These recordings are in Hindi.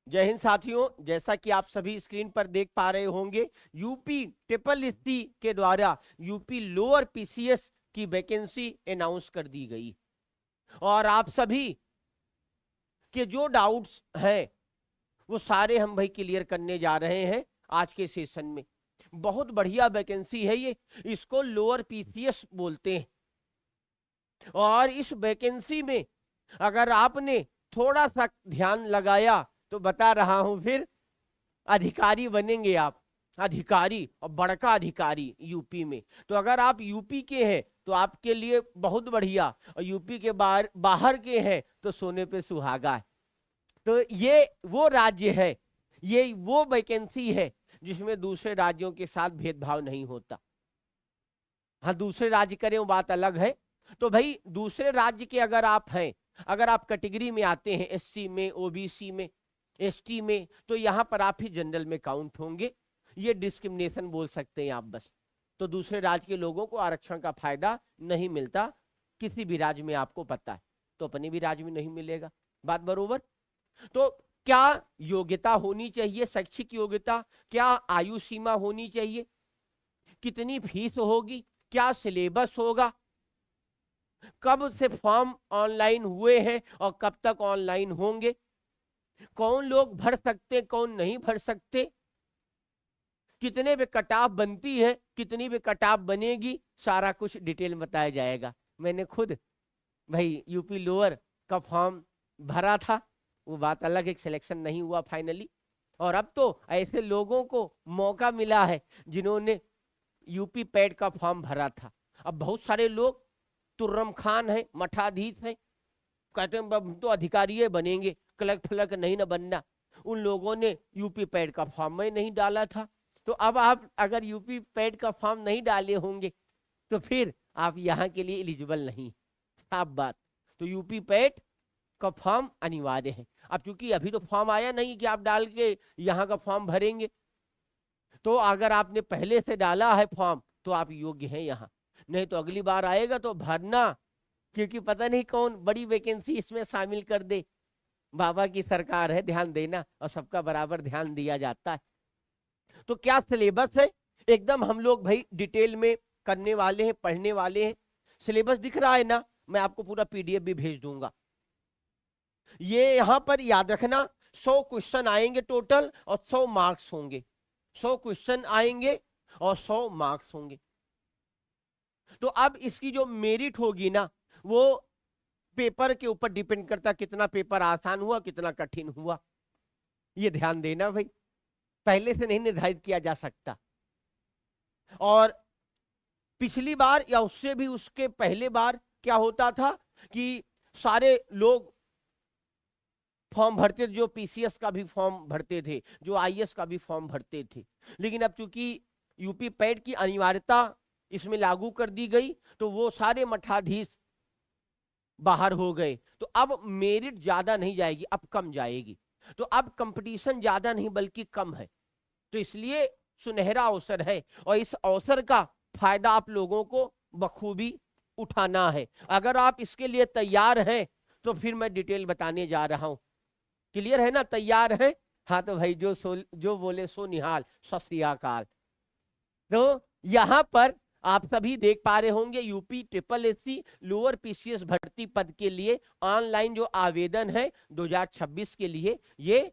जय हिंद साथियों, जैसा कि आप सभी स्क्रीन पर देख पा रहे होंगे, यूपी ट्रिपल एससी के द्वारा यूपी लोअर पीसीएस की वैकेंसी अनाउंस कर दी गई। और आप सभी के जो डाउट्स हैं वो सारे हम भाई क्लियर करने जा रहे हैं आज के सेशन में। बहुत बढ़िया वैकेंसी है ये, इसको लोअर पीसीएस बोलते हैं। और इस वैकेंसी में अगर आपने थोड़ा सा ध्यान लगाया तो बता रहा हूं, फिर अधिकारी बनेंगे आप, अधिकारी और बड़का अधिकारी यूपी में। तो अगर आप यूपी के हैं तो आपके लिए बहुत बढ़िया, और यूपी के बाहर के हैं तो सोने पे सुहागा है। तो ये वो राज्य है, ये वो वैकेंसी है जिसमें दूसरे राज्यों के साथ भेदभाव नहीं होता। हाँ, दूसरे राज्य करें वो बात अलग है। तो भाई दूसरे राज्य के अगर आप हैं, अगर आप कैटेगरी में आते हैं, एससी में, ओबीसी में, एसटी में, तो यहां पर आप ही जनरल में काउंट होंगे। ये डिस्क्रिमिनेशन बोल सकते हैं आप बस। तो दूसरे राज्य के लोगों को आरक्षण का फायदा नहीं मिलता, किसी भी राज्य में आपको पता है, तो अपने भी राज्य में नहीं मिलेगा। बात बरोबर। तो क्या योग्यता होनी चाहिए, शैक्षिक योग्यता, क्या आयु सीमा होनी चाहिए, कितनी फीस होगी, क्या सिलेबस होगा, कब से फॉर्म ऑनलाइन हुए हैं और कब तक ऑनलाइन होंगे, कौन लोग भर सकते कौन नहीं भर सकते, कितने पे कट ऑफ बनती है, कितनी पे कट ऑफ बनेगी, सारा कुछ डिटेल में बताया जाएगा। मैंने खुद भाई यूपी लोअर का फॉर्म भरा था, वो बात अलग है, सिलेक्शन नहीं हुआ फाइनली। और अब तो ऐसे लोगों को मौका मिला है जिन्होंने यूपी पैड का फॉर्म भरा था। अब बहुत सारे लोग तुर्रम खान है, मठाधीश है, कहते हैं हम तो अधिकारी बनेंगे, क्लर्क फ्लर्क नहीं ना बनना। उन लोगों ने यूपी पैड का फॉर्म में नहीं डाला था। तो अब आप अगर यूपी पैड का फॉर्म नहीं डाले होंगे तो फिर आप यहाँ के लिए एलिजिबल नहीं, साफ बात। तो यूपी पैड का फॉर्म अनिवार्य है। अब चूंकि अभी तो फॉर्म आया नहीं कि आप डाल के यहाँ का फॉर्म भरेंगे, तो अगर आपने पहले से डाला है फॉर्म तो आप योग्य हैं यहाँ, नहीं तो अगली बार आएगा तो भरना, क्योंकि पता नहीं कौन बड़ी वैकेंसी इसमें शामिल कर दे। बाबा की सरकार है, ध्यान देना, और सबका बराबर ध्यान दिया जाता है। तो क्या सिलेबस है, एकदम हम लोग भाई डिटेल में करने वाले हैं, पढ़ने वाले हैं। सिलेबस दिख रहा है ना, मैं आपको पूरा पीडीएफ भी भेज दूंगा। ये यहां पर याद रखना, 100 क्वेश्चन आएंगे टोटल और 100 मार्क्स होंगे। 100 क्वेश्चन आएंगे और 100 मार्क्स होंगे। तो अब इसकी जो मेरिट होगी ना, वो पेपर के ऊपर डिपेंड करता, कितना पेपर आसान हुआ, कितना कठिन हुआ। ये ध्यान देना भाई, पहले से नहीं निर्धारित किया जा सकता। और पिछली बार या उससे भी उसके पहले बार क्या होता था कि सारे लोग फॉर्म भरते थे, जो पीसीएस का भी फॉर्म भरते थे, जो आईएएस का भी फॉर्म भरते थे। लेकिन अब चूंकि यूपी पैड की अनिवार्यता इसमें लागू कर दी गई, तो वो सारे मठाधीश बाहर हो गए। तो अब मेरिट ज्यादा नहीं जाएगी, अब कम जाएगी। तो अब कंपटीशन ज्यादा नहीं बल्कि कम है। तो इसलिए सुनहरा अवसर है, और इस अवसर का फायदा आप लोगों को बखूबी उठाना है। अगर आप इसके लिए तैयार हैं तो फिर मैं डिटेल बताने जा रहा हूं। क्लियर है ना, तैयार है? हाँ तो भाई जो बोले सो निहाल, सत श्री अकाल। तो यहां पर आप सभी देख पा रहे होंगे, UP triple SC lower PCS भर्ती पद के लिए ऑनलाइन जो आवेदन है 2026 के लिए, ये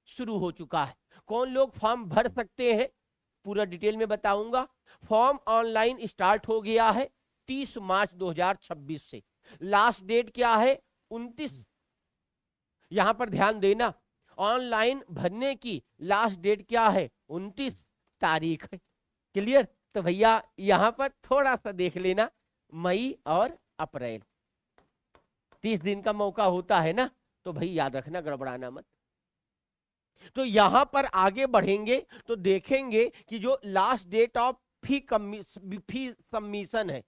शुरू हो चुका है। कौन लोग फॉर्म भर सकते हैं पूरा डिटेल में बताऊंगा। फॉर्म ऑनलाइन स्टार्ट हो गया है 30 मार्च 2026 से। लास्ट डेट क्या है? 29। यहां पर ध्यान देना, ऑनलाइन भरने की लास्ट डेट क्या है? 29 तारीख है। क्लियर? तो भैया यहां पर थोड़ा सा देख लेना, मई और अप्रैल 30 दिन का मौका होता है ना, तो भाई याद रखना, गड़बड़ाना मत। तो यहां पर आगे बढ़ेंगे तो देखेंगे कि जो last date of fee submission है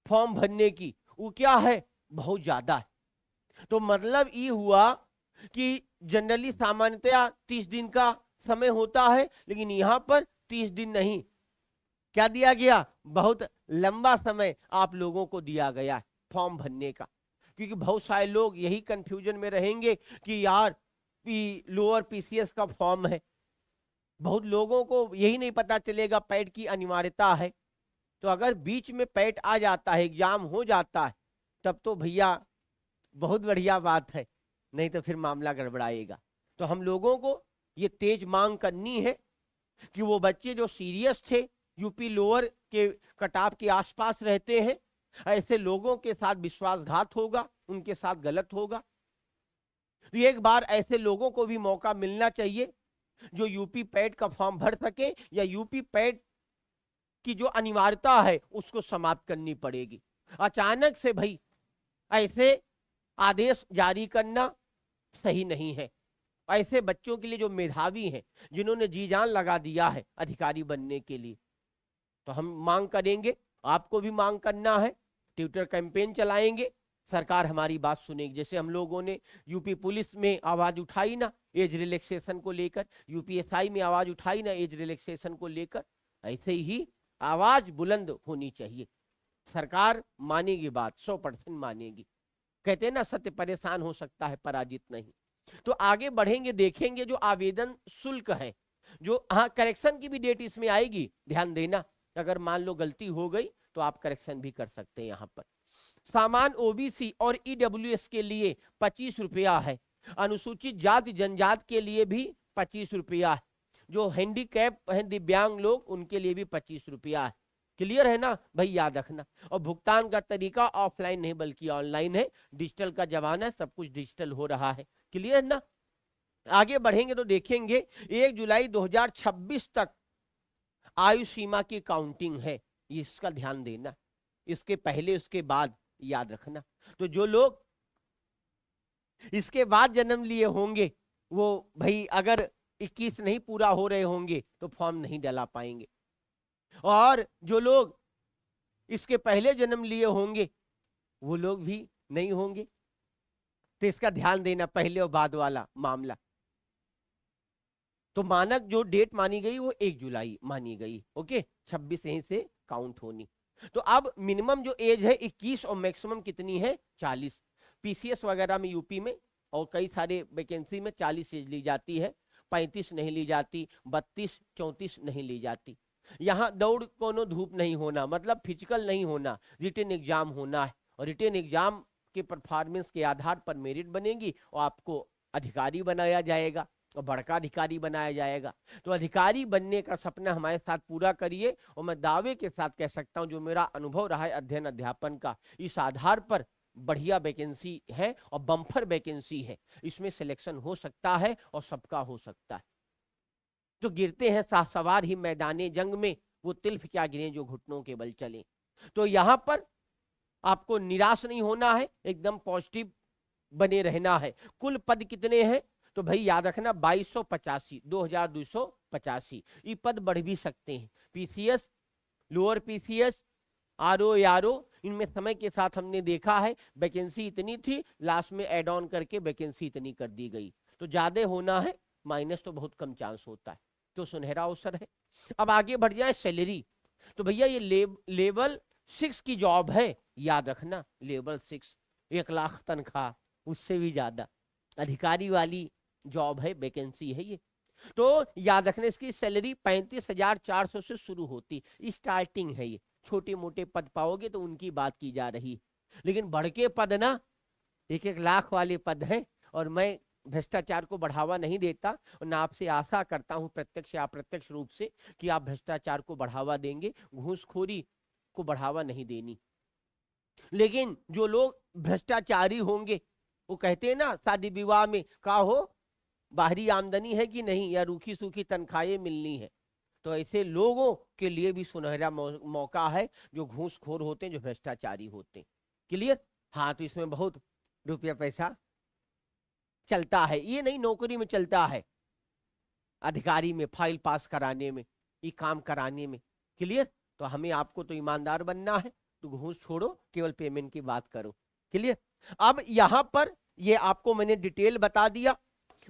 फॉर्म भरने की, वो क्या है? बहुत ज्यादा है। तो मतलब ये हुआ कि जनरली सामान्यतया 30 दिन का समय होता है, लेकिन यहां पर 30 दिन नहीं, क्या दिया गया? बहुत लंबा समय आप लोगों को दिया गया है फॉर्म भरने का। क्योंकि बहुत सारे लोग यही कंफ्यूजन में रहेंगे कि यार लोअर पीसीएस का फॉर्म है। बहुत लोगों को यही नहीं पता चलेगा पैट की अनिवार्यता है। तो अगर बीच में पैट आ जाता है, एग्जाम हो जाता है, तब तो भैया बहुत बढ़िया बात है, नहीं तो फिर मामला गड़बड़ाएगा। तो हम लोगों को ये तेज मांग करनी है कि वो बच्चे जो सीरियस थे, यूपी लोअर के कटाव के आसपास रहते हैं, ऐसे लोगों के साथ विश्वासघात होगा, उनके साथ गलत होगा। तो एक बार ऐसे लोगों को भी मौका मिलना चाहिए जो यूपी पैट का फॉर्म भर सके, या यूपी पैट की जो अनिवार्यता है उसको समाप्त करनी पड़ेगी। अचानक से भाई ऐसे आदेश जारी करना सही नहीं है। ऐसे बच्चों के लिए जो मेधावी हैं, जिन्होंने जी जान लगा दिया है अधिकारी बनने के लिए, तो हम मांग करेंगे, आपको भी मांग करना है, ट्विटर कैंपेन चलाएंगे, सरकार हमारी बात सुनेगी। जैसे हम लोगों ने यूपी पुलिस में आवाज उठाई ना एज रिलैक्सेशन को लेकर, यूपीएसआई में आवाज उठाई ना एज रिलैक्सेशन को लेकर, ऐसे ही आवाज बुलंद होनी चाहिए। सरकार मानेगी बात, 100% मानेगी। कहते हैं ना, सत्य परेशान हो सकता है, पराजित नहीं। तो आगे बढ़ेंगे, देखेंगे जो आवेदन शुल्क है, जो हाँ करेक्शन की भी डेट इसमें आएगी, ध्यान देना। अगर मान लो गलती हो गई तो आप करेक्शन भी कर सकते हैं। यहाँ पर सामान्य ओबीसी और ईडब्ल्यूएस के लिए 25 रुपया है, अनुसूचित जाति जनजाति के लिए भी 25 रुपया है, जो हैंडीकैप हैं दिव्यांग लोग उनके लिए भी 25 रुपया है। क्लियर है ना भाई, याद रखना। और भुगतान का तरीका ऑफलाइन नहीं बल्कि ऑनलाइन है, डिजिटल का जमाना है, सब कुछ डिजिटल हो रहा है। क्लियर है ना। आगे बढ़ेंगे तो देखेंगे 1 जुलाई 2026 तक आयु सीमा की काउंटिंग है, इसका ध्यान देना। इसके पहले उसके बाद याद रखना। तो जो लोग इसके बाद जन्म लिए होंगे वो भाई अगर 21 नहीं पूरा हो रहे होंगे तो फॉर्म नहीं डला पाएंगे, और जो लोग इसके पहले जन्म लिए होंगे वो लोग भी नहीं होंगे। तो इसका ध्यान देना, पहले और बाद वाला मामला। तो मानक जो डेट मानी गई वो 1 जुलाई मानी गई। ओके, 26 यहीं से काउंट होनी। तो अब मिनिमम जो एज है 21 और मैक्सिमम कितनी है 40। पीसीएस वगैरह में यूपी में और कई सारे वैकेंसी में 40 एज ली जाती है, 35 नहीं ली जाती, 32 34 नहीं ली जाती। यहाँ दौड़ कोनो धूप नहीं होना, मतलब फिजिकल नहीं होना, रिटन एग्जाम होना है, और रिटन एग्जाम के परफॉर्मेंस के आधार पर मेरिट बनेगी और आपको अधिकारी बनाया जाएगा और बड़का अधिकारी बनाया जाएगा। तो अधिकारी बनने का सपना हमारे साथ पूरा करिए। और मैं दावे के साथ कह सकता हूं, जो मेरा अनुभव रहा है अध्ययन अध्यापन का, इस आधार पर बढ़िया वैकेंसी है और बम्पर वैकेंसी है, इसमें सिलेक्शन हो सकता है और सबका हो सकता है। तो गिरते हैं साथ सवार ही मैदाने जंग में, वो तिल्फ क्या गिरे जो घुटनों के बल चले। तो यहां पर आपको निराश नहीं होना है, एकदम पॉजिटिव बने रहना है। कुल पद कितने हैं तो भाई याद रखना 2285, 2285। ये पद बढ़ भी सकते हैं। PCS, lower PCS, RO, RO, इनमें समय के साथ हमने देखा है वैकेंसी इतनी थी, लास्ट में एड ऑन करके वैकेंसी इतनी कर दी गई। तो ज्यादा होना है, माइनस तो बहुत कम चांस होता है। तो सुनहरा अवसर है। अब आगे बढ़ जाए सैलरी। तो भैया ये लेवल 6 की जॉब है, याद रखना, लेवल 6, 1 लाख तनख्वाह, उससे भी ज्यादा अधिकारी वाली जॉब है, वैकेंसी है ये। तो याद रखना इसकी सैलरी 35,400 से शुरू होती, स्टार्टिंग है ये। छोटे मोटे पद पाओगे तो उनकी बात की जा रही, लेकिन बढ़ के पद ना 1-1 लाख वाले पद हैं। और मैं भ्रष्टाचार को बढ़ावा नहीं देता, और ना आपसे आशा करता हूं प्रत्यक्ष या अप्रत्यक्ष रूप से कि आप भ्रष्टाचार को बढ़ावा देंगे, घूसखोरी को बढ़ावा नहीं देनी। लेकिन जो लोग भ्रष्टाचारी होंगे, वो कहते हैं ना शादी विवाह में, का हो बाहरी आमदनी है कि नहीं, या रूखी सूखी तनख्वाहें मिलनी है। तो ऐसे लोगों के लिए भी सुनहरा मौका है, जो घूसखोर होते हैं, जो भ्रष्टाचारी होते हैं। क्लियर। हाँ, तो इसमें बहुत रुपया पैसा चलता है, ये नहीं नौकरी में चलता है, अधिकारी में, फाइल पास कराने में, ये काम कराने में। क्लियर। तो हमें आपको तो ईमानदार बनना है, तो घूस छोड़ो, केवल पेमेंट की बात करो। क्लियर। अब यहां पर ये आपको मैंने डिटेल बता दिया।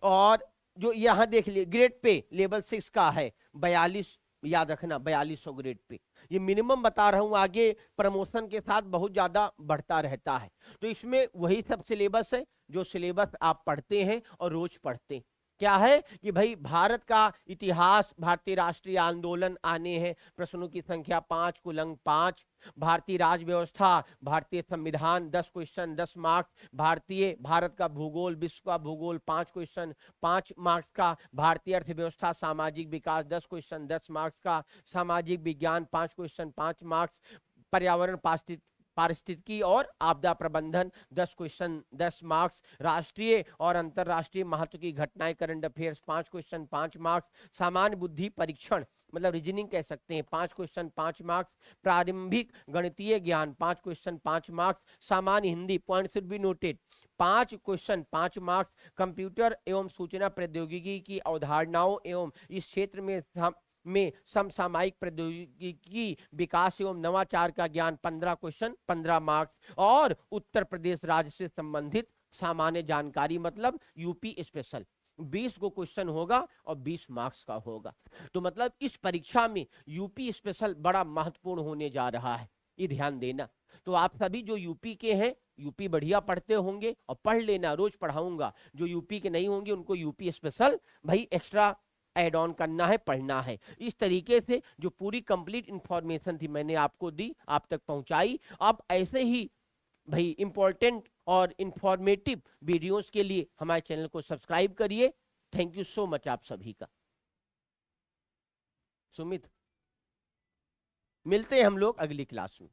और जो यहां देख लिए ग्रेड पे लेवल 6 का है 42 याद रखना 4200 ग्रेड पे। ये मिनिमम बता रहा हूं, आगे प्रमोशन के साथ बहुत ज्यादा बढ़ता रहता है। तो इसमें वही सब सिलेबस है जो सिलेबस आप पढ़ते हैं और रोज पढ़ते हैं। क्या है कि भाई भारत का इतिहास, भारतीय राष्ट्रीय आंदोलन आने हैं, प्रश्नों की संख्या 5, कुल अंक 5। भारतीय राज व्यवस्था, भारतीय संविधान 10 क्वेश्चन 10 मार्क्स। भारत का भूगोल, विश्व का भूगोल 5 क्वेश्चन 5 मार्क्स का। भारतीय अर्थव्यवस्था, सामाजिक विकास 10 क्वेश्चन 10 मार्क्स का। सामाजिक विज्ञान 5 क्वेश्चन 5 मार्क्स। पर्यावरण पारिस्थितिकी और आपदा प्रबंधन 10 क्वेश्चन 10 मार्क्स। राष्ट्रीय और अंतरराष्ट्रीय महत्व की घटनाएं, करंट अफेयर्स 5 क्वेश्चन 5 मार्क्स। सामान्य बुद्धि परीक्षण मतलब रीजनिंग कह सकते हैं 5 क्वेश्चन 5 मार्क्स। प्रारंभिक गणितीय ज्ञान 5 क्वेश्चन 5 मार्क्स। सामान्य Hindi, point should be noted, 5 question 5 marks. Computer एवं सूचना प्रौद्योगिकी की अवधारणाओं एवं इस क्षेत्र में समसामयिक प्रौद्योगिकी विकास एवं नवाचार का ज्ञान 15 क्वेश्चन 15 मार्क्स। और उत्तर प्रदेश राज्य से संबंधित सामान्य जानकारी मतलब यूपी स्पेशल 20 को क्वेश्चन होगा और 20 मार्क्स का होगा। तो मतलब इस परीक्षा में यूपी स्पेशल बड़ा महत्वपूर्ण होने जा रहा है, ये ध्यान देना। तो आप सभी जो यूपी के हैं, यूपी बढ़िया पढ़ते होंगे और पढ़ लेना, रोज पढ़ाऊंगा। जो यूपी के नहीं होंगे उनको यूपी स्पेशल भाई एक्स्ट्रा ऐड ऑन करना है, पढ़ना है। इस तरीके से जो पूरी कंप्लीट इंफॉर्मेशन थी मैंने आपको दी, आप तक पहुंचाई। अब ऐसे ही भाई इंपॉर्टेंट और इंफॉर्मेटिव वीडियोस के लिए हमारे चैनल को सब्सक्राइब करिए। थैंक यू सो मच आप सभी का। सुमित, मिलते हैं हम लोग अगली क्लास में।